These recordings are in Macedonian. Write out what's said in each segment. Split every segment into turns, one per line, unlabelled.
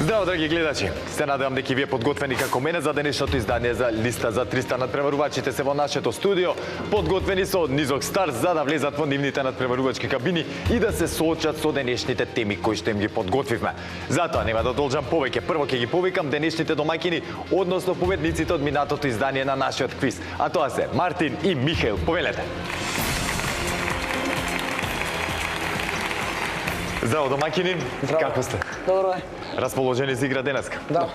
Здраво, драги гледачи! Се надевам дека вие подготвени како мене за денешното издание за листа за 300 надпреварувачите се во нашето студио, подготвени со низок старт за да влезат во нивните надпреварувачки кабини и да се соочат со денешните теми кои што им ги подготвивме. Затоа нема да должам повеќе. Прво ќе ги повикам денешните домаќини, односно победниците од минатото издание на нашиот квиз. А тоа се Мартин и Михаил. Повелете! Здраво, домаќини! Како сте?
Добро е.
Расположени за игра денеска?
Да.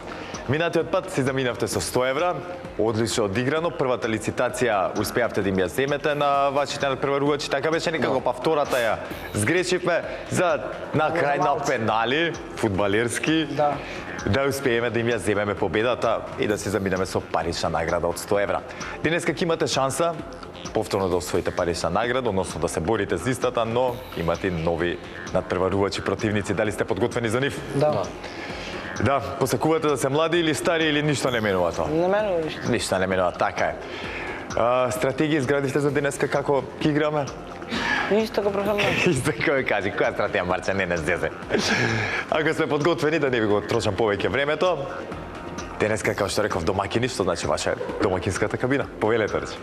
Минатиот пат си заминавте со 100 евра, одлично одиграно. Првата лицитација успеавте да им ја земете на вашите надпреварувачи, така беше некако, па втората ја сгрешивме за на крај на пенали, фудбалерски, да успееме да им ја земеме победата и да си заминеме со парична награда од 100 евра. Денеска ќе имате шанса повторно да освоите парична награда, односно да се борите за истата, но имате нови надпреварувачи противници. Дали сте подготвени за нив?
Да.
Да, посекувате да се млади или стари или ништо не менува тоа?
Не менува ништо.
Ништо не менува, така е. Стратегија изградивте за денеска како ќе играме?
Исто како професионално.
Исто кој кажи, која стратегија Марче не здезе. Ако сме подготвени да не ви го трошам повеќе времето, денеска како што реков домаќини, што значи ваша домаќинската кабина. Повелете рече.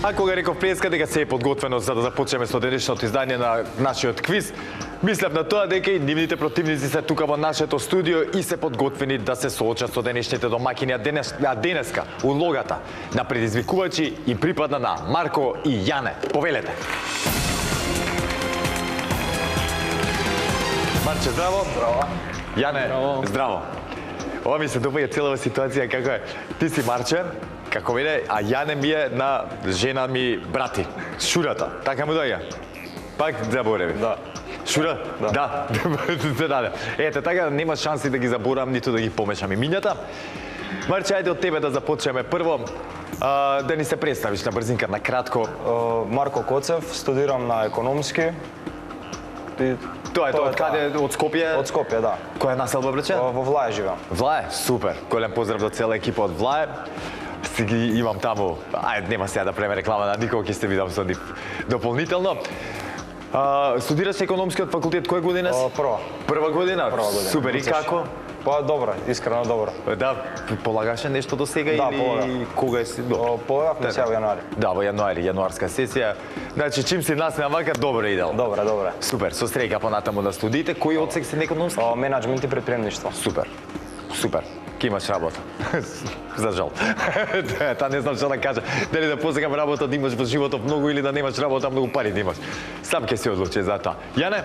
А кога реков преска дека се е подготвено за да започнеме со денешното издание на нашиот квиз, мислев на тоа дека и нивните противници се тука во нашето студио и се подготвени да се соочат со денешните домаќини, а денеска улогата на предизвикувачи и припадна на Марко и Јане. Повелете. Марче, здраво.
Здраво.
Јане, здраво. Ова ми се допаѓа целава ситуација како е. Ти си Марче, како мене, а Јане ми е на жена ми брати, Шурата. Така му доаѓа? Пак забореви?
Да.
Шура? Да. Да. Ете, така нема шанси да ги заборам, ниту да ги помешам имињата. Марче, ајде од тебе да започнеме прво. Да ни се представиш на брзинка, на кратко.
Марко Коцев, студирам на економски.
Тоа е тоа, од каде? Од Скопје?
Од Скопје, да.
Која населба, брече?
Во Влај живеам.
Влај, супер. Голем поздрав до цела екипа од Влај. Ги имам таму, ајде, нема сега да преме реклама на никога, ќе се видам со нив дополнително. Студираш економскиот факултет која година си?
Прва.
Прва година? Супер, и како?
Па добро, искрено добро.
Да, полагаше нешто до сега
Да,
или
полагам.
кога си?
Полагавме сега во јануари.
Да, во јануари, јануарска сесија. Значи, чим си нас на вака, добро идел.
Добре.
Супер, со среќа понатаму на студиите. Кој одсек си на економски?
Менаџмент и предприемништво.
Супер. Ке имаш работа. За жал. Та не знам што да кажа. Дали да посекам работа да имаш во животот многу или да немаш работа многу пари да имаш. Сам ќе се одлучи за тоа. Јане?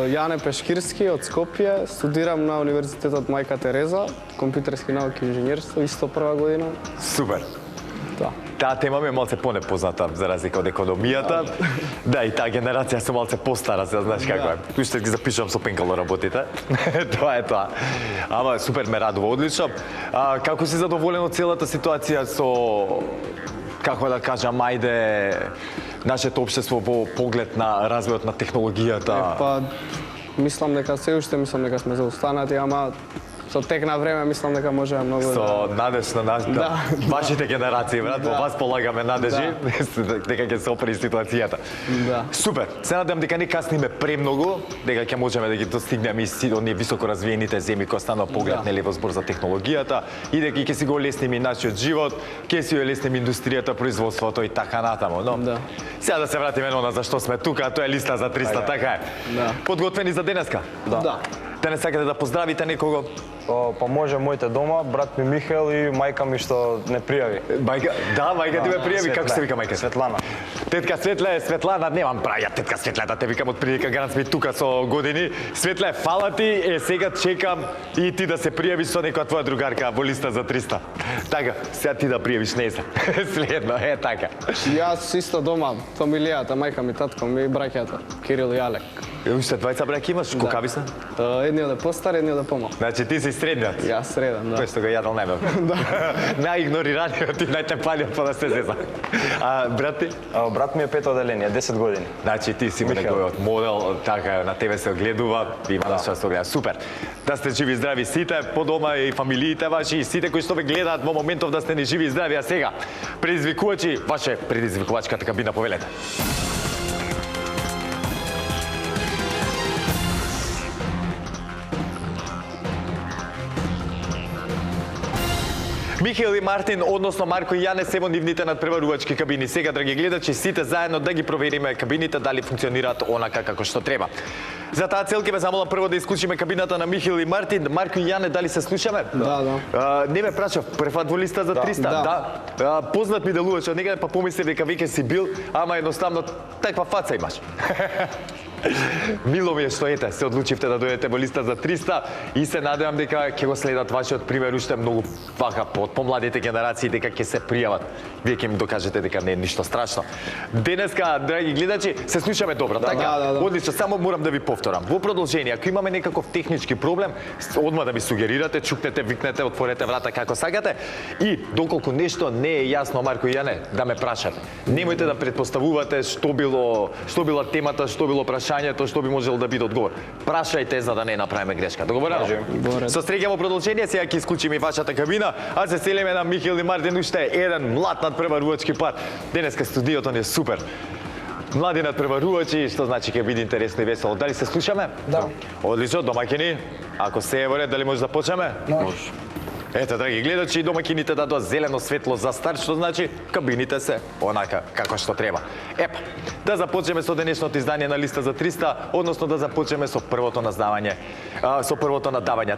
Јане Пешкирски од Скопје, студирам на Универзитетот Мајка Тереза, компјутерски науки и инженерство, исто прва година.
Супер.
Да.
Таа тема ми е малце понепозната за разлика од економијата. Да, и таа генерација се малце постара, се знаеш како е. Уште ги запишувам со пенкало работите. Тоа е тоа. Ама супер ме радува, одлично. Како си задоволен од целата ситуација со, како да кажам, ајде, нашето општество во поглед на развојот на технологијата?
Па, мислам дека се уште сме заостанати, ама со тек на време мислам дека можеме многу
со надеж на вашите генерации, брат, во вас полагаме надежи дека ќе се опери ситуацијата.
Да.
Супер. Се надевам дека не касниме премногу, дека ќе можеме да ги достигнеме и оние високо развиените земји кои станува поглед нели во збор за технологијата и дека ќе си го олесниме нашиот живот, ќе си олесниме индустријата, производството и така натаму. Но сега да се вратиме на за што сме тука, тоа е листа за 300, така е. Подготвени за денеска?
Да.
Те сакате да поздравите некого?
Па може моите дома, брат ми Михаил и мајка ми што не пријави.
Мајка, да, мајка ти ме пријави. Како се вика мајка?
Светлана.
Тетка Светле, Светлана, немам праја тетка Светле да те викам од прилика, гарант сме тука со години. Светле, фала ти, сега чекам и ти да се пријавиш со некоја твоја другарка во листа за 300. Така, сега ти да пријавиш нејзе. Следно, така.
Јас исто дома, фамилијата, мајка ми, татко ми и браќата, Кирил и Алек.
Уште двајца браќа имаш, колкави се?
Едниот е постар, едниот е помал.
Значи ти си средниот.
Јас среден, да.
Кој што го јадал најбев. Најигнорираниот и најтепаниот па да се зеза. А брат ти?
Брат ми е 5 оделение, 10 години.
Значи ти си
Михел.
некој од модел, така на тебе се огледува, има да што се гледа. Супер. Да сте живи и здрави сите по дома и фамилиите ваши и сите кои што ве гледаат во моментов да сте ни живи и здрави, а сега предизвикувачи, ваше предизвикувачката кабина, повелете. Михаел и Мартин, односно Марко и Јане, се во нивните надпреварувачки кабини. Сега, драги гледачи, сите заедно да ги провериме кабините дали функционираат онака како што треба. За таа цел ќе ве замолам прво да исклучиме кабината на Михаел и Мартин. Марко и Јане, дали се слушаме?
Да.
Не ме прашав, префат во листа за 300?
Да.
Познат ми делуваш од некаде, па помислев дека веќе си бил, ама едноставно таква фаца имаш. Мило ми е што ете, се одлучивте да дојдете во листа за 300 и се надевам дека ќе го следат вашиот пример уште многу вака од помладите генерации, дека ќе се пријават. Вие ќе ми докажете дека не е ништо страшно. Денеска, драги гледачи, се слушаме добро, така?
Да.
Одлично, само морам да ви повторам. Во продолжение, ако имаме некаков технички проблем, одма да ми сугерирате, чукнете, викнете, отворете врата како сакате и доколку нешто не е јасно, Марко и Јане, да ме прашате. Немојте да претпоставувате што била темата, што било прашањето, што би можело да биде одговор. Прашајте за да не направиме грешка. Договорено? Со среќа во продолжение, сега ќе исклучиме и вашата кабина, а се селиме на Михаел и Мартин уште еден млад надпреварувачки пар. Денеска студиото ни е супер. Млади надпреварувачи, што значи ќе биде интересно и весело. Дали се слушаме?
Да.
Одлично, домаќини. Ако се е во ред, дали може да почнеме?
Може.
Ете, драги гледачи, домаќините дадоа зелено светло за старт, што значи кабините се онака како што треба. Епа, да започнеме со денешното издание на листа за 300, односно да започнеме со првото надавање.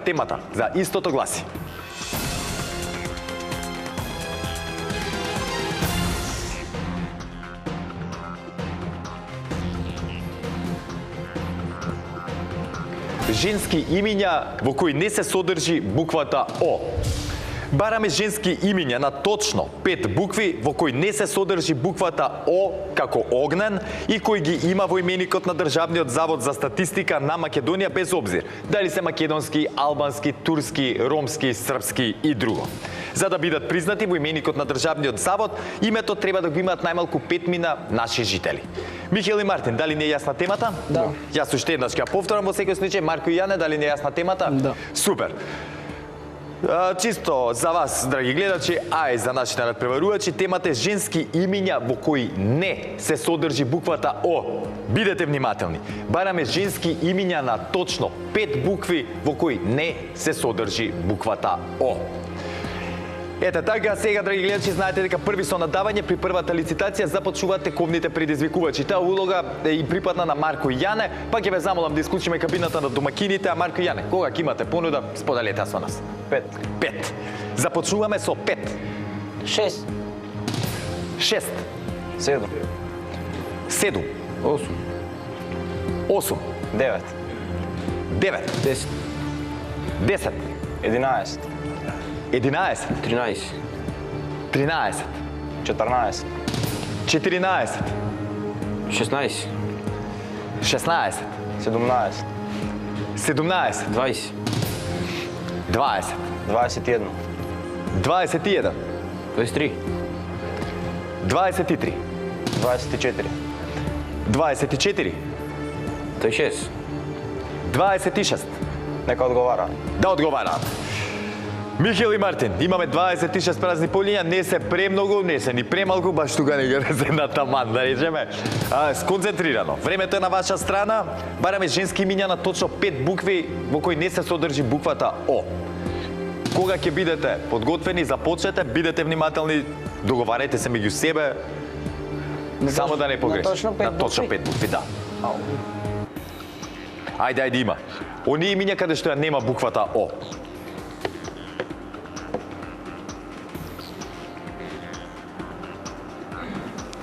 Темата за истото гласи: женски имиња во кои не се содржи буквата О. Бараме женски имиња на точно 5 букви во кои не се содржи буквата О како Огнен и кои ги има во именикот на Државниот завод за статистика на Македонија без обзир дали се македонски, албански, турски, ромски, српски и друго. За да бидат признати во именикот на Државниот завод, името треба да го имаат најмалку 5 наши жители. Михаел и Мартин, дали не е јасна темата?
Да.
Јас уште еднаш ќе повторам во секој случај. Марко и Јане, дали не е јасна темата?
Да.
Супер. Чисто за вас, драги гледачи, а и за нашите надпреварувачи, темата е женски имиња во кои не се содржи буквата О. Бидете внимателни. Бараме женски имиња на точно 5 букви во кои не се содржи буквата О. Ете така, сега, драги гледачи, знаете дека први со надавање при првата лицитација започнуваат тековните предизвикувачи. Таа улога е и припадна на Марко и Јане, па ќе ве замолам да исклучиме кабината на домакините, а Марко и Јане, кога ќе имате понуда, споделете со нас. 5. Започнуваме со 5.
6.
6.
7.
7.
8.
8.
9.
9.
10.
10.
11.
11.
13.
13.
14.
14.
16.
16.
17.
17.
20.
20.
21.
21.
23.
23.
24.
24.
26.
26.
Нека одговара.
Да одговара. Михаел и Мартин, имаме 26 празни полиња, не се премногу, не се ни премалку, баш тука не ги се на таман, да речеме. Сконцентрирано. Времето е на ваша страна. Бараме женски имиња на точно 5 букви во кои не се содржи буквата О. Кога ќе бидете подготвени, започнете, бидете внимателни, договарете се меѓу себе. Само да не погрешите.
На точно 5
5 букви, да. Ајде, има. Оние имиња каде што ја нема буквата О.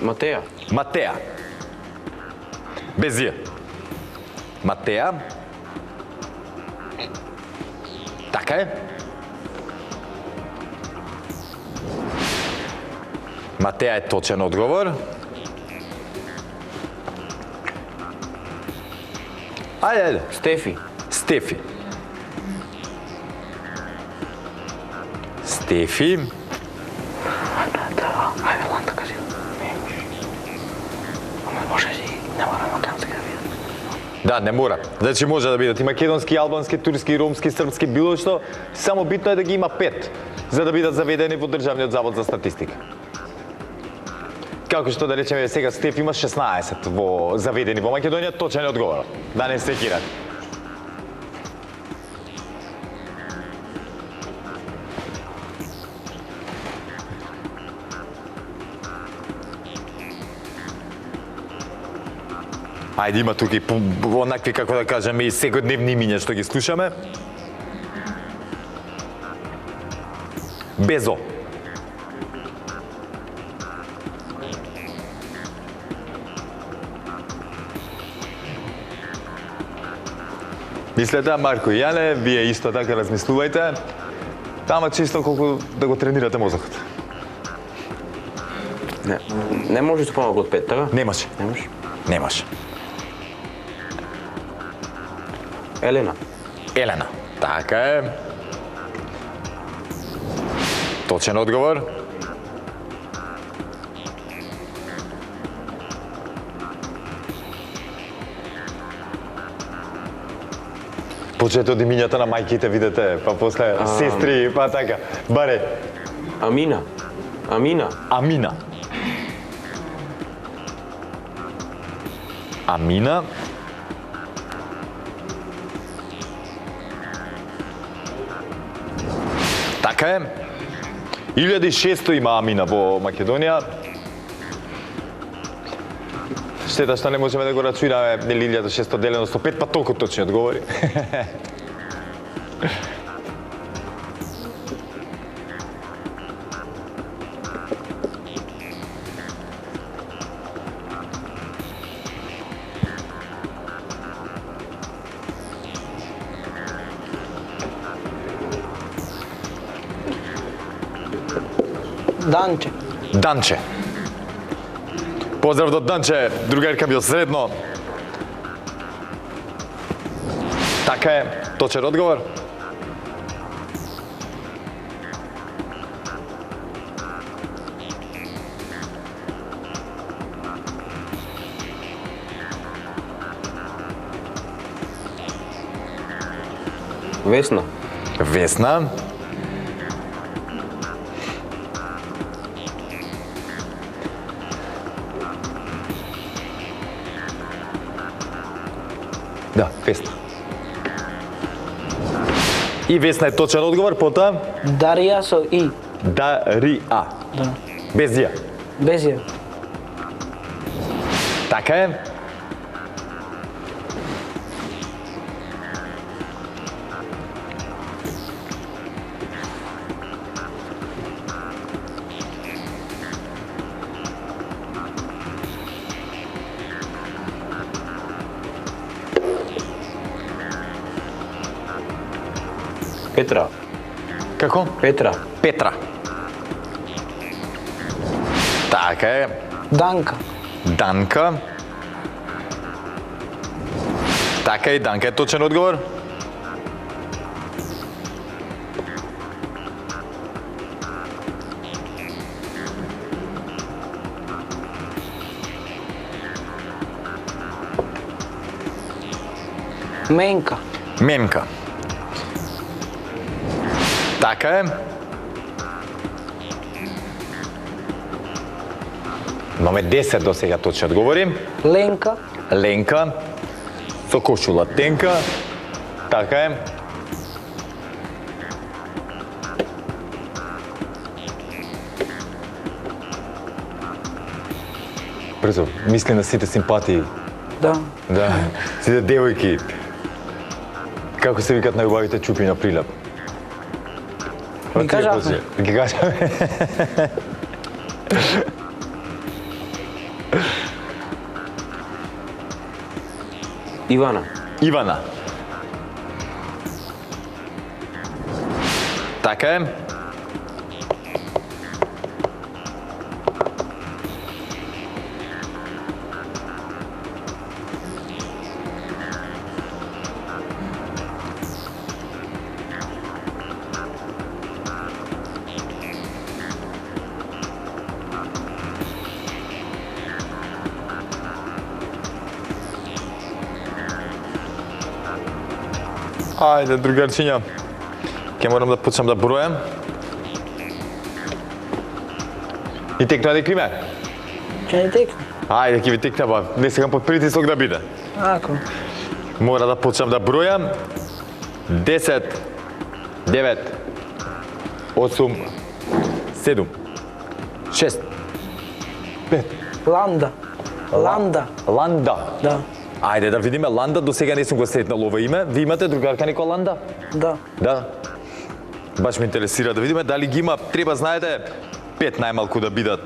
Матеја.
Матеја. Без Ј. Матеја. Така е. Матеја е точен одговор. Ајде.
Стефи.
Стефи. Стефи.
Може си, не мора македонски да биде.
Да, не мора. Значи може да бидат и македонски, и албански, турски, и ромски, српски, било што. Само битно е да ги има 5, за да бидат заведени во Државниот завод за статистика. Како што да речеме сега Стеф има 16 заведени во Македонија, точен е одговорот. Да не се кират. Ајде, има тука и онакви, како да кажеме, и секојдневни имиња што ги слушаме. Безо. Мислете, Марко и Јане, вие исто така размислувајте. Тама чисто колку да го тренирате мозокот.
Не може се помалку од 5, така?
Немаше.
Не може.
Немаше.
Елена.
Елена. Така е. Точен одговор. Почнете од имињата на мајките, видите, па после сестри, па така. Баре.
Амина. Амина.
Амина. Амина. Така е. 1600 има Амина во Македонија. Штета што не можеме да го рачунаме 1600 делено со 5, па толку точни одговори.
Данче.
Данче. Поздрав до Данче, другарка ми од средно. Така е, точен одговор.
Весна.
Весна. Да, Весна. И Весна е точен одговор, потоа?
Дарија со И.
Дарија.
Да.
Без ја.
Без ја.
Така е.
Петра.
Како?
Петра.
Петра. Така е.
Данка.
Данка. Така и Данка е точен одговор.
Менка.
Менка. Така е. Имаме 10 до сега точно одговори.
Ленка.
Ленка. Со кошула тенка. Така е. Брзо, мисли на сите симпатии.
Да.
Да, сите девојки. Како се викат најубавите чупи на прилеп?
Ги кажавме.
Ги кажавме.
Ивана.
Ивана. Така е. Ајде, другарчиња. Ке морам да почнам да бројам. И текна да криме?
Ќе не текне.
Ајде, ќе ви текна, ба. Не сега под притисок да биде.
Ако.
Мора да почнам да бројам. 10, 9, 8, 7, 6, 5.
Ланда. Ланда.
Ланда.
Да.
Ајде да видиме Ланда, до сега не сум го сретнал ова име. Ви имате другарка некоја Ланда?
Да.
Да. Баш ме интересира да видиме дали ги има. Треба, знаете, 5 најмалку да бидат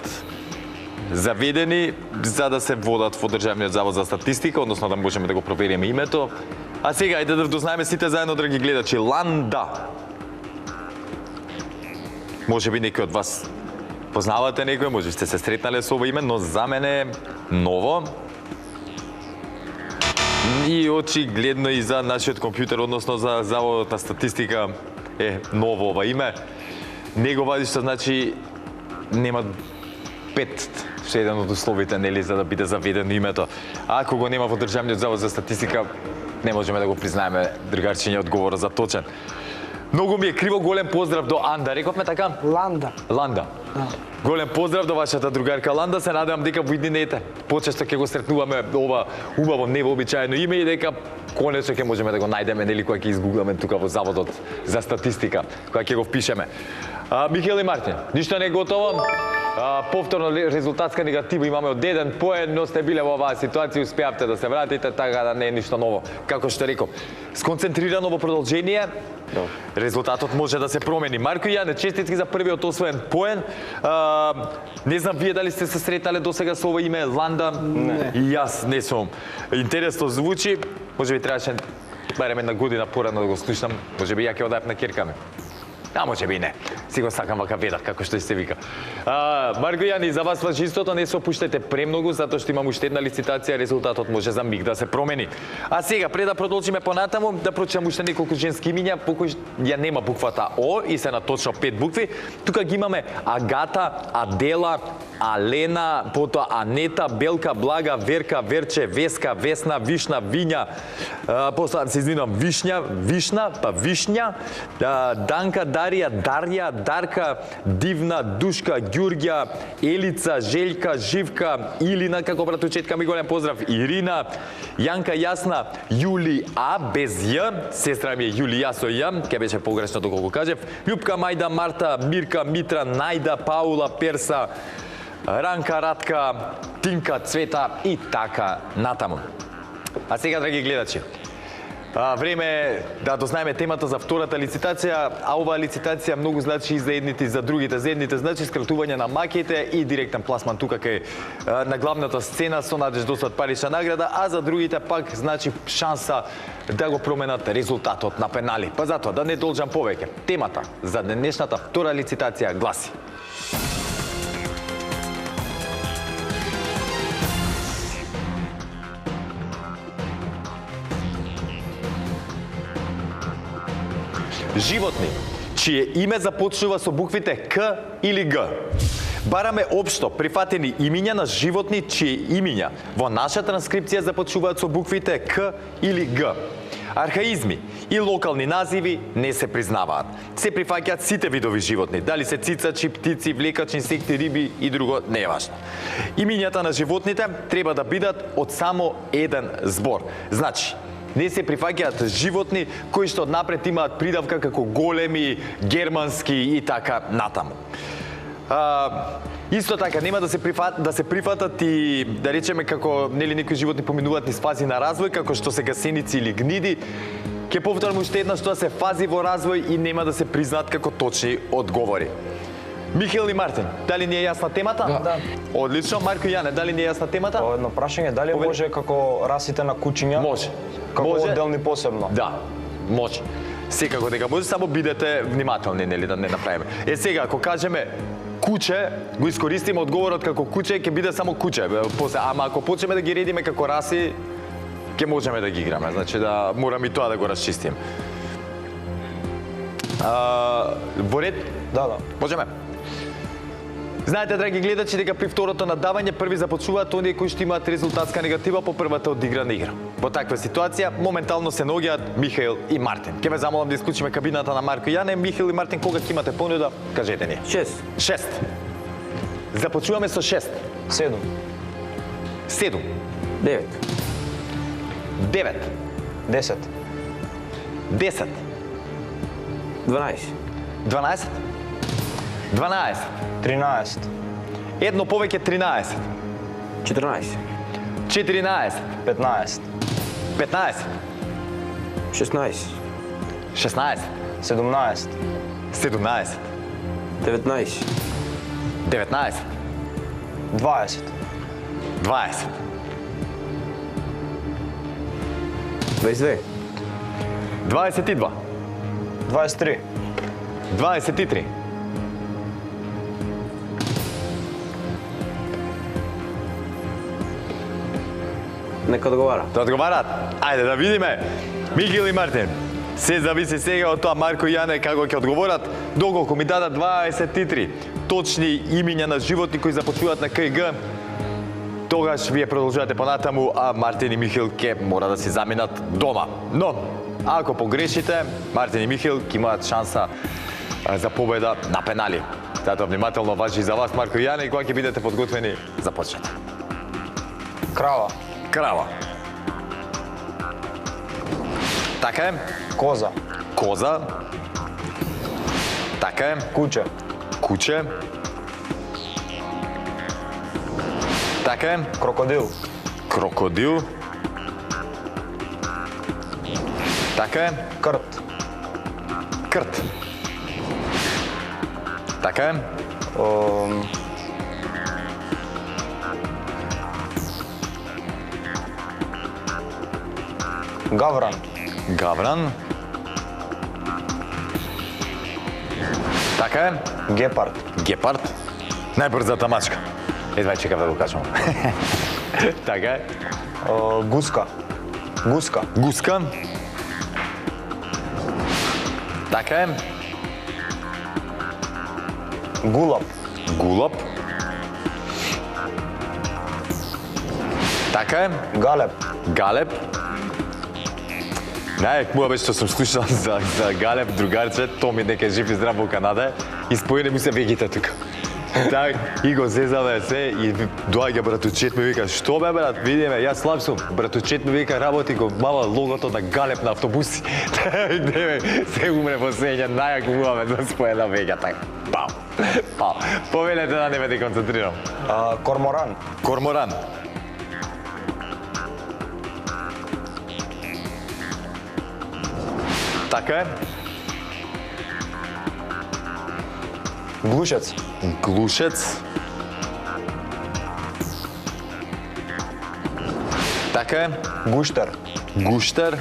заведени за да се водат во Државниот завод за статистика, односно да можеме да го провериме името. А сега ајде да дознаеме сите заедно, драги гледачи, Ланда. Може би некој од вас познавате некој, може сте се сретнале со ова име, но за мене е ново. И очигледно и за нашиот компјутер, односно за Заводот на статистика е ново ова име. Него вади што значи нема 5 што е еден од условите, нели, за да биде заведено името. А ако го нема во Државниот завод за статистика, не можеме да го признаеме, другарчиња, одговорот за точен. Многу ми е криво, голем поздрав до Анда, рековме така?
Ланда.
Ланда. Голем поздрав до вашата другарка Ланда, се надевам дека во иднините почесто ќе го сретнуваме ова убаво невообичаено име и дека конечно ќе можеме да го најдеме, нели, кога ќе изгугламе тука во Заводот за статистика, кога ќе го впишеме. Михел и Мартин, ништо не е готово. Повторно резултатска негатива имаме од 1 поен, но сте биле во оваа ситуација, успеавте да се вратите, така да не е ништо ново. Како што реков, сконцентрирано во продолжение, резултатот може да се промени. Марко и Јане, честитки за првиот освоен поен. Не знам вие дали сте се сретале досега со ова име Ланда? Не. И јас не сум. Интересно звучи, може би требаше барем една година порано да го слушнам, може би ја ќе одам на керкаме. А може би не. Си го сакам вака ведак, како што се вика. Марко Јани, за вас важи истото, не се опуштете премногу, затоа што имам уште една лицитација, резултатот може за миг да се промени. А сега, пред да продолжиме понатаму, да прочитам уште неколку женски имиња, по кои ја нема буквата О и се на точно 5 букви. Тука ги имаме Агата, Адела, Алена, потоа Анета, Белка, Блага, Верка, Верче, Веска, Весна, Вишна, Виња, после се извинувам, Вишна, па Вишња, Данка, Дарија, Дарја, Дарка, Дивна, Душка, Ѓурѓа, Елица, Желјка, Живка, Илина, како братучетка ми голем поздрав, Ирина, Јанка, Јасна, Јули А, без Ј, сестра ми е Јулија со Ј, ке беше погрешно доколку кажев, Љупка, Мајда, Марта, Мирка, Митра, Најда, Паула, Перса, Ранка, Радка, Тинка, Цвета и така натаму. А сега, драги гледачи, време е да дознаеме темата за втората лицитација, а оваа лицитација многу значи и за едните и за другите. За едните значи скратување на маките и директен пласман тука кај на главната сцена со надеж да освојат парична награда, а за другите пак значи шанса да го променат резултатот на пенали. Па затоа да не должам повеќе. Темата за денешната втора лицитација гласи: животни чие име започнува со буквите К или Г. Бараме општо прифатени имиња на животни чие имиња во наша транскрипција започнуваат со буквите К или Г. Архаизми и локални називи не се признаваат. Се прифаќаат сите видови животни, дали се цицачи, птици, влекачи, инсекти, риби и друго, не е важно. Имињата на животните треба да бидат од само еден збор. Значи, не се прифаќаат животни кои што однапред имаат придавка како големи, германски и така натаму. Исто така нема да се прифатат и да речеме како нели некои животни поминуваат низ фази на развој како што се гасеници или гниди. Ќе повторам уште еднаш, тоа се фази во развој и нема да се признаат како точни одговори. Михел и Мартин, дали ни е јасна темата?
Да.
Одлично. Марко и Јане, дали ни е јасна темата?
Едно прашање, дали може како расите на кучиња?
Може.
Како
Може.
одделни посебно?
Да, може. Секако дека може, само бидете внимателни, нели, да не направиме. Сега, ако кажеме куче, го искористиме одговорот како куче, ќе биде само куче. Ама ако почнеме да ги редиме како раси, ќе можеме да ги играме. Значи да морам и тоа да го расчистим. Во ред?
Да.
Можеме. Знаете, драги гледачи, дека при второто надавање први започнуваат оние кои што имаат резултатска негатива по првата одиграна игра. Во таква ситуација моментално се наоѓаат Михаил и Мартин. Ќе ве замолам да исклучиме кабината на Марко и Јане. Михаил и Мартин, кога ќе имате понуда, кажете ни.
6.
6. Започнуваме со 6.
7.
7.
9.
9.
10.
10.
12.
12. 12.
13.
Едно повеќе 13.
14.
14.
15.
15.
16.
16.
17.
17.
19.
19.
20.
20.
22.
22.
23.
23.
Нека одговара.
Да одговарат? Ајде да видиме. Михаил и Мартин. Се зависи сега од тоа Марко и Јане како ќе одговорат. Доколку ми дадат 23 точни имиња на животни кои започнуваат на КГ, тогаш вие продолжувате понатаму, а Мартин и Михаил ќе мора да се заминат дома. Но, ако погрешите, Мартин и Михаил ќе имаат шанса за победа на пенали. Затоа внимателно важи за вас, Марко и Јане, и кога ќе бидете подготвени, започнете.
Крава.
Крава. Така е.
Коза.
Коза. Така е.
Куче.
Куче. Така е.
Крокодил.
Крокодил. Така е.
Крт.
Крт. Така е.
Гавран.
Гавран. Така е.
Гепард.
Гепард. Најбрзата мачка. Едва чекав да го кажам. Така е.
Гуска. Гуска.
Гуска. Така е.
Гулаб.
Гулаб. Така е.
Галеб.
Галеб. Најак му беше што сум слушал за Галеб, другарче, Томи дека е жив и здрав во Канада, и спојне му се вегите тука. Так, и го зезаве се, и доаѓа братучет ми вика, што бе брат, видиме, јас слаб сум. Братучет ми вика, работи го мала логото на Галеб на автобуси. Деве, се умре во сења, најак му да спојна вега, так. Пау, пау. Повелете да не ме деконцентрирам.
Корморан.
Корморан. Така е.
Глушец.
Глушец. Така е.
Гуштер.
Гуштер.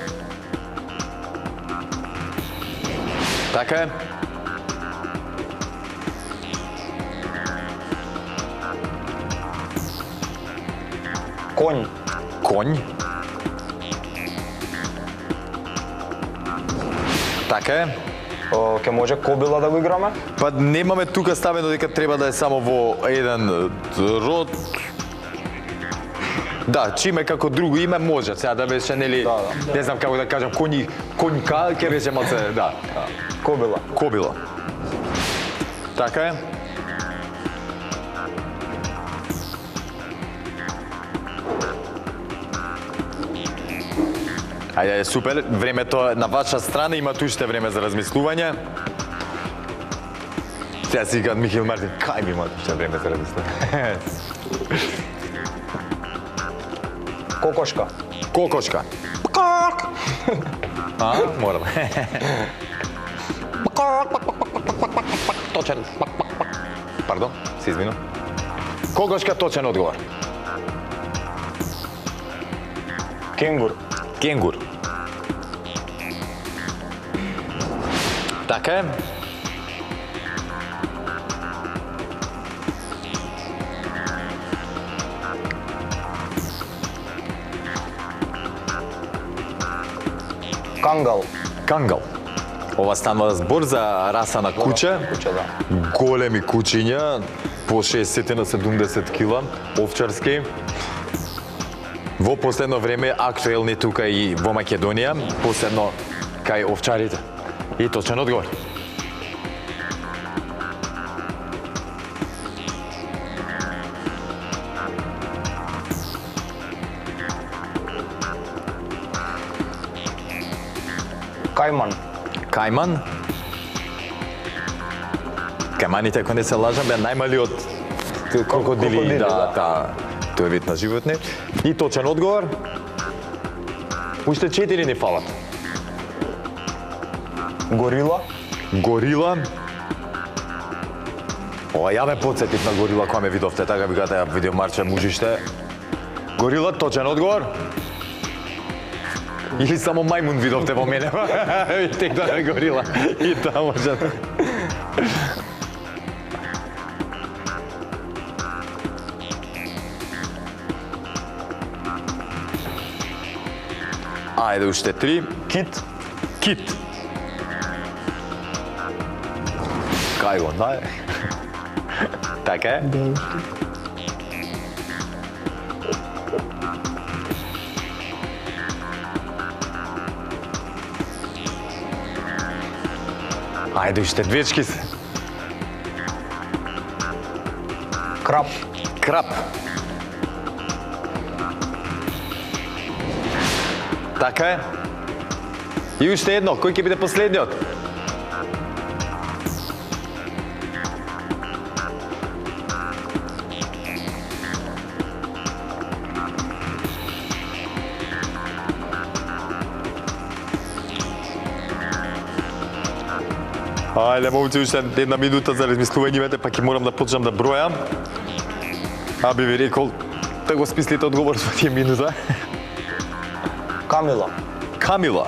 Така е.
Конј.
Конј. Така е.
Ке може кобила да го играме?
Па немаме тука ставено дека треба да е само во еден род. Да, чиме како друго име може, сега да беше нели,
Да.
не знам како да кажам, конјка, ќе беше малце, да.
Кобила.
Кобила. Така е. Ајде, супер. Времето е на ваша страна, имате уште време за размислување. Сега си кажат Михаил Мартин, кај ми имате уште време за размислување?
Кокошка.
Кокошка. Морам. Точен. Пардон, се извинувам. Кокошка, точен одговор.
Кенгур.
Кенгур. Така е.
Кангал.
Кангал. Ова станува збор за раса на куче.
Куче, да.
Големи кучиња. по 60 на 70 кила, овчарски. Во последно време актуелни тука и во Македонија, посебно кај овчарите. И точен одговор.
Кајман.
Кајман. Кајманите, ако не се лажам, беа најмалиот крокодили,
Крокодили,
да, тој вид на животни. И точен одговор. Уште 4 ни фалат.
Горила.
Горила. Ова ја ме подсетив на горила кога ме видовте, така ви кажа, ја видев Марче мужиште. Горила, точен одговор. Или само мајмун видовте во мене? Тек да е горила. И тоа може да... Ајде уште 3.
Кит.
Кит. Кај го знае? Така е? Ајде уште двечки се.
Крап.
Крап. Така е. И уште едно, кој ќе биде последниот? Ајде, момци, уште една минута за размислувањето, па ќе морам да почнам да бројам. А би ви рекол, да го смислите одговор со тие минута.
Камила.
Камила.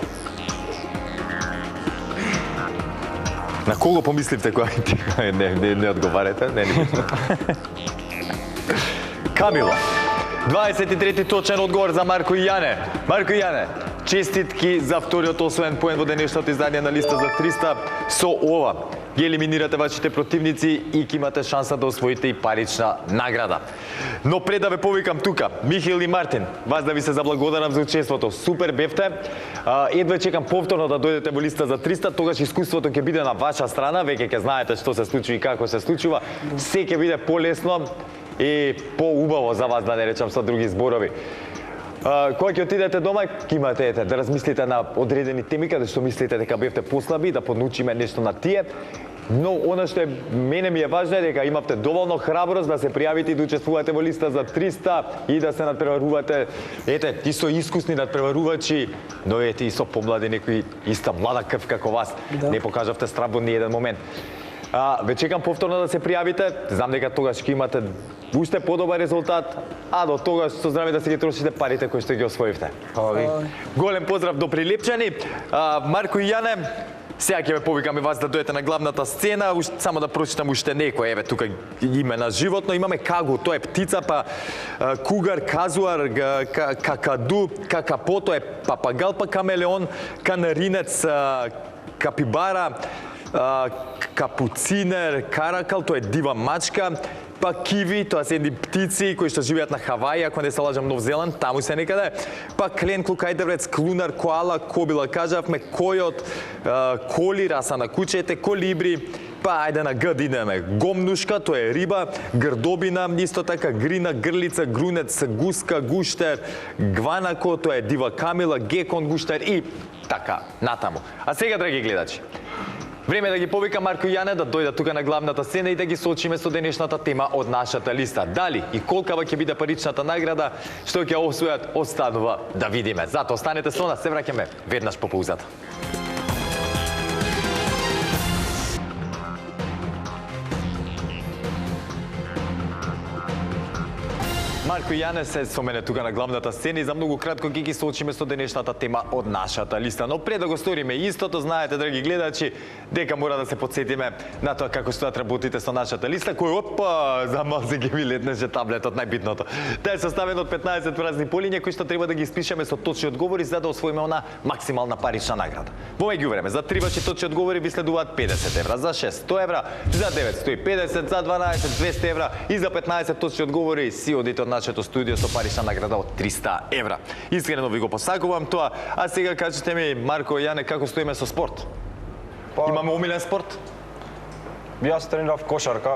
На кого помисливте кога не одговарате? Не. Камила. 23-ти точен одговор за Марко Јане. Марко Јане, честитки за вториот освоен поен во денешното издание на листа за 300. Со ова ги елиминирате вашите противници и ќе имате шанса да освоите и парична награда. Но пред да ве повикам тука, Михаил и Мартин, вас да ви се заблагодарам за учеството. Супер бевте. Едва чекам повторно да дојдете во листа за 300, тогаш искуството ќе биде на ваша страна, веќе ќе знаете што се случи и како се случува. Се ќе биде полесно и поубаво за вас, да не речам со други зборови. Кога ќе отидете дома, ќе имате да размислите на одредени теми каде што мислите дека бевте послаби, да поднучиме нешто на тие. Но она што мене ми е важно е дека имавте доволно храброст да се пријавите и да учествувате во листа за 300 и да се надпреварувате. Ете, и со искусни надпреварувачи, но ете и со помлади некои иста млада крв како вас.
Да.
Не покажавте страв во ниеден момент. Ве чекам повторно да се пријавите. Знам дека тогаш ќе имате уште подобар резултат, а до тогаш со здраве да се ги трошите парите кои што ги освоивте. Голем поздрав до Прилепчани. Марко и Јане, сега ќе ве повикаме вас да дојдете на главната сцена, само да прочитам уште некој, еве тука имена животно, имаме кагу, тоа е птица, па кугар, казуар, какаду, какапо, тоа е папагал, па камелеон, канаринец, капибара, капуцинер, каракал, тоа е дива мачка, па киви, тоа се едни птици кои што живеат на Хаваи, ако не се лажам Нов Зеланд, таму се некаде. Па клен, клукајдеврец, клунар, коала, кобила, кажавме, којот, коли, раса на кучете, колибри, па ајде на Г да идеме. Гомнушка, тоа е риба, грдобина, исто така грина, грлица, грунец, гуска, гуштер, гванако, тоа е дива камила, гекон, гуштер и така натаму. А сега, драги гледачи, време е да ги повика Марко и Јане да дојдат тука на главната сцена и да ги соочиме со денешната тема од нашата листа. Дали и колкава ќе биде паричната награда, што ќе освојат, останува да видиме. Затоа останете со нас, се враќаме веднаш по паузата. Марко и Јане се со мене тука на главната сцена и за многу кратко ги соочиме со денешната тема од нашата листа. Но пред да го сториме истото, знаете, драги гледачи, дека мора да се подсетиме на тоа како стојат работите со нашата листа, кој опа, за малце ги ми летнеше таблетот, најбитното. Таа е составена од 15 празни полиња кои што треба да ги испишеме со точни одговори за да освоиме она максимална парична награда. Во меѓувреме, за 3 точни одговори ви следуваат 50 евра, за 6 100 евра, за 9 150, за 12 200 евра и за 15 точни одговори си одите од нашето студио со парична награда од 300 евра. Искрено ви го посакувам тоа, а сега кажете ми, Марко и Јане, како стоиме со спорт? Имаме омилен спорт?
Јас тренирав кошарка.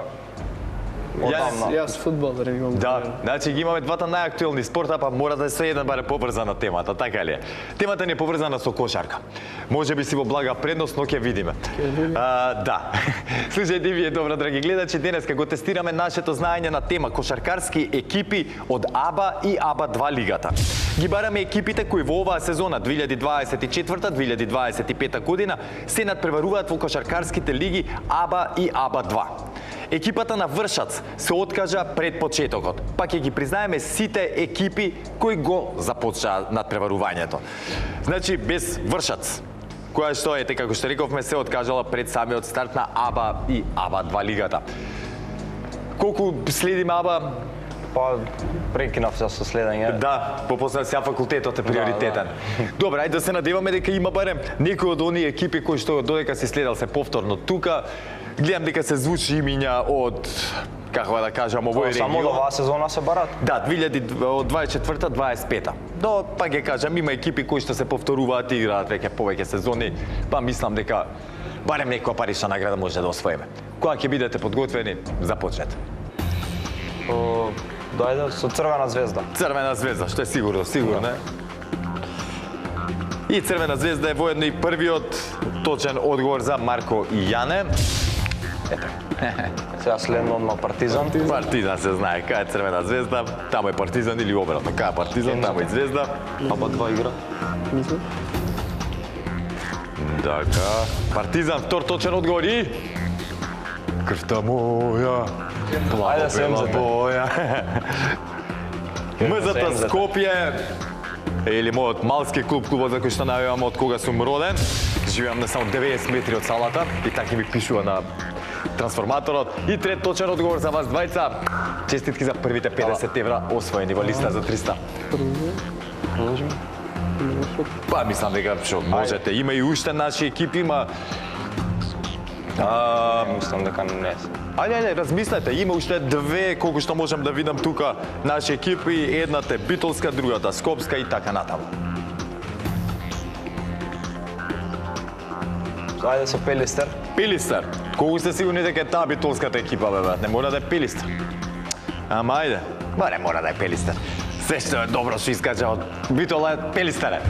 Одамна.
Јас фудбал тренирам.
Да, значи ги имаме двата најактуелни спорта, па мора да се еден баре поврзана темата, така ли е? Темата не е поврзана со кошарка. Може би си во блага предност, но ќе видиме. Да. Слушајте вие, добро, драги гледачи, денеска го тестираме нашето знаење на тема кошаркарски екипи од АБА и АБА 2 лигата. Ги бараме екипите кои во оваа сезона 2024-2025 година се надпреваруваат во кошаркарските лиги АБА и АБА 2. Екипата на Вршац се откажа пред почетокот, па ќе ги признаеме сите екипи кои го започнаа надпреварувањето. Значи, без Вршац, која што ете, како што рековме, се откажала пред самиот старт на АБА и АБА 2 лигата. Колку следиме АБА?
Па прекинав се со следење.
Да, попосле сега факултетот е приоритетен. Добре, ајде да се надеваме дека има барем некои од оние екипи кои што додека си следал се повторно тука. Гледам дека се звучи имиња од, како да кажам, овој
Само
регион.
оваа сезона се барат.
Да, 2024-2025. Но, па ќе кажам, има екипи кои што се повторуваат и играат веќе повеќе сезони, па мислам дека барем некоја парична награда може да освоиме. Кога ќе бидете подготвени, започнете.
Дојде со Црвена звезда.
Црвена звезда, што е сигурно, сигурно е. И Црвена звезда е воедно и првиот точен одговор за Марко и Јане. Ето.
Сега следно одма Партизан.
Партизан се знае, кај е Црвена звезда, таму е Партизан или обратно, кај е Партизан, таму е Звезда.
Аба 2 игра.
Мислам.
Така, Партизан, втор точен одговор и... Крвта моја,
Ајде се
бела боја. МЗТ Скопје, или мојот малски клуб, клубот за кој што најавам од кога сум роден. Живеам на само 90 метри од салата и така ми пишува на трансформаторот. И трет точен одговор за вас двајца. Честитки за првите 50 евра освоени во листа за 300. Па мислам дека што можете. Има и уште наши екипи, има...
Мислам дека не се.
Ајде, размислете, има уште две, колку што можам да видам тука, наши екипи, едната е битолска, другата скопска и така натаму.
Ајде со Пелистер.
Пилистер, колку сте сигурни дека е таа битолската екипа, бе, брат? Не мора да е Пилистер. Ама ајде, не мора да е Пелистер. Се што е добро што искача од Битола е Пелистере.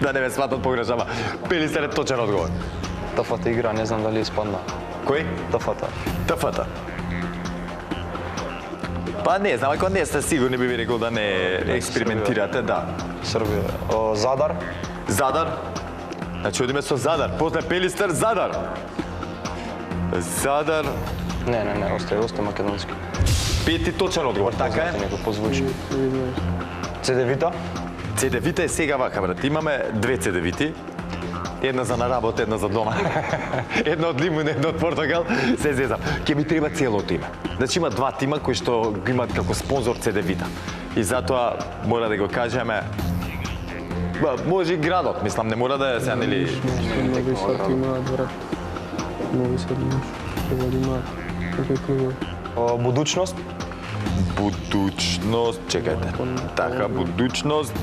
Да не ме сватат погрешно, ама Пелистер е точен одговор.
ТФТ игра, не знам дали испадна.
Кој?
ТФТ.
ТФТ. Па не знам, ако не сте сигурни би ви рекол да не експериментирате, да.
Србија. Задар.
Задар. Значи одиме со Задар. После Пелистер, Задар. Задар.
Не, осте македонски.
Пети точен одговор, така е.
Некој позвучи. Цедевита.
Цедевита е сега вака, брат. Имаме две цедевити. Една за на работа, една за дома. Една од Лимун, една од Португал. Се зезам. Ке ми треба целото име. Значи има два тима кои што го имаат како спонзор Цедевита. И затоа мора да го кажеме. Може и градот, мислам, не мора да е сега, нели...
Нови Сад имаат, брат. Нови Сад имаш. Треба да имаат. Какви клубови?
Будучност.
Будучност, чекајте. Така, будучност.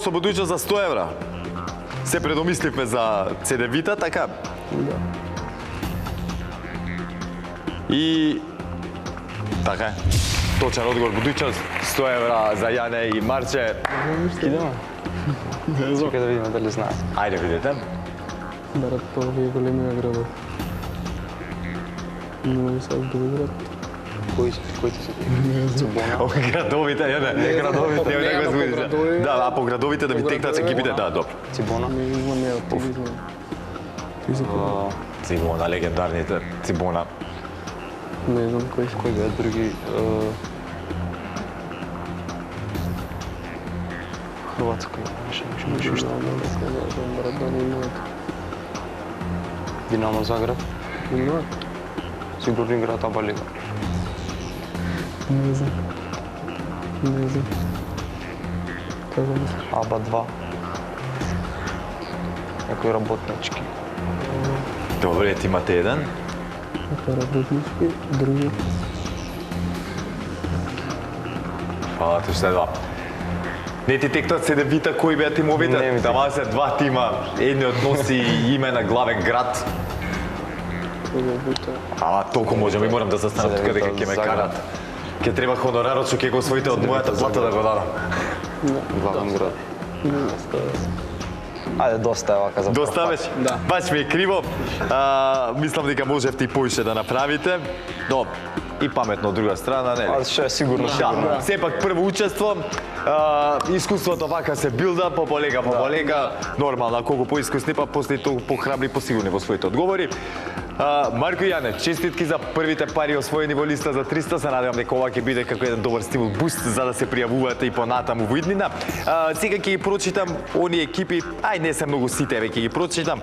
Со будучност за 100 евра. Се предомисливме за Цедевита, така?
Да.
И... Така е. Точен одговор, будучност, 100 евра за Јане и Марче.
Идеме. Чекај да видиме дали знаат.
Ајде, видите.
Брат, тоа овие големи градови. Нови Сад, Белград.
Кои се? Цибона.
Градовите, не градовите.
Не, по градови.
Да, а по градовите да ви текнат екипите, да, добро.
Цибона.
Не знам ја, ти ги знам. Ти се кој?
Цибона, легендарните Цибона.
Не знам кој се.
Кои беа други? Хрватска имаше нешто.
Брат, да не имаат.
Динамо Загреб,
Имаат?
сигурно играат Аба лига.
Не знам. Не знам. Како мислиш?
Аба 2. Некои работнички.
Добре, ти имате еден.
Како работнички, други.
Фала ти уште два. Не ти текнат се да вита кои беа тимовите?
Не ми
Тама се два тима, едниот носи име на главен град.
Кога бута.
Ама толку можам и морам да застанам тука дека ќе ме
Загреб.
карат. Ке треба хонорарот што ќе го освоите од мојата плата да го дадам.
Главен град.
Не става.
Ајде, доста е вака за
Доста
прв
беше?
пат.
Да.
Бач ми е криво. Мислам дека можевте и поише да направите. Но, и паметно од друга страна, нели?
А што е сигурно,
Да,
сигурно.
сепак прво учество, искуството вака се билда, по-полека, нормално, колку поискусни, па после толку похрабри, посигурни во своите одговори. Марко и Јане, честитки за првите пари освоени во листа за 300, се надевам дека ова ќе биде како еден добар стимул буст за да се пријавувате и понатаму во иднина. Сега ќе ги прочитам оние екипи, не се многу сите, веќе ги прочитам,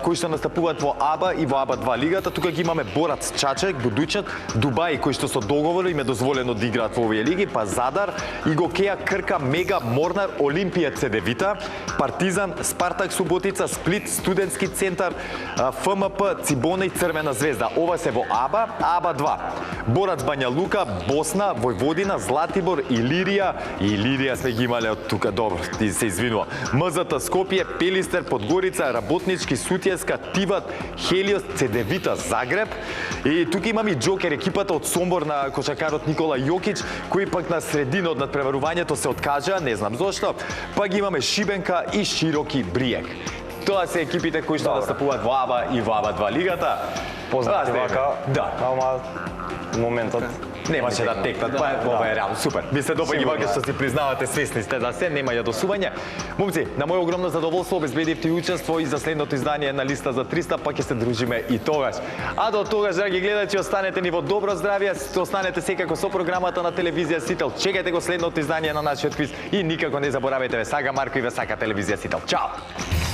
кои што настапуваат во АБА и во АБА 2 лигата. Тука ги имаме Борац Чачек, Будуćат, Дубај, кои што со договор им е дозволено да играат во овие лиги, па Задар, Игокеја, Крка, Мега, Морнар, Олимпија Цедевита, Партизан, Спартак Суботица, Сплит, Студентски центар, ФМП, Цибона и Црвена звезда. Ова се во АБА, АБА 2. Борац Бања Лука, Босна, Војводина, Златибор, Илирија сме ги имале од тука, добро, ти се извинува. МЗТ Скопје, Пелистер, Подгорица, Работнички, Сутјеска, Тиват, Хелиос, Цедевита, Загреб. И тука имам и Џокер, екипата од Сомбор на кошакарот Никола Јокиć, кој пак на средина од надпреварувањето се откажа, не знам зошто. Па ги имаме Шибенка и Широки Бријег. Тоа се екипите кои што настапуваат во АБА и во АБА 2 лигата.
Познати вака,
Да.
ама моментот
Немаше да текнат, па ова е реално супер. Ви се допаѓа вака што си признавате, свесни сте за се, нема јадосување. Момци, на моје огромно задоволство обезбедивте и учество и за следното издание на листа за 300, па ќе се дружиме и тогаш. А до тогаш, драги гледачи, останете ни во добро здравје, останете секако со програмата на телевизија Сител. Чекајте го следното издание на нашиот квиз и никако не заборавајте, ве сака Марко и ве сака телевизија Сител. Чао!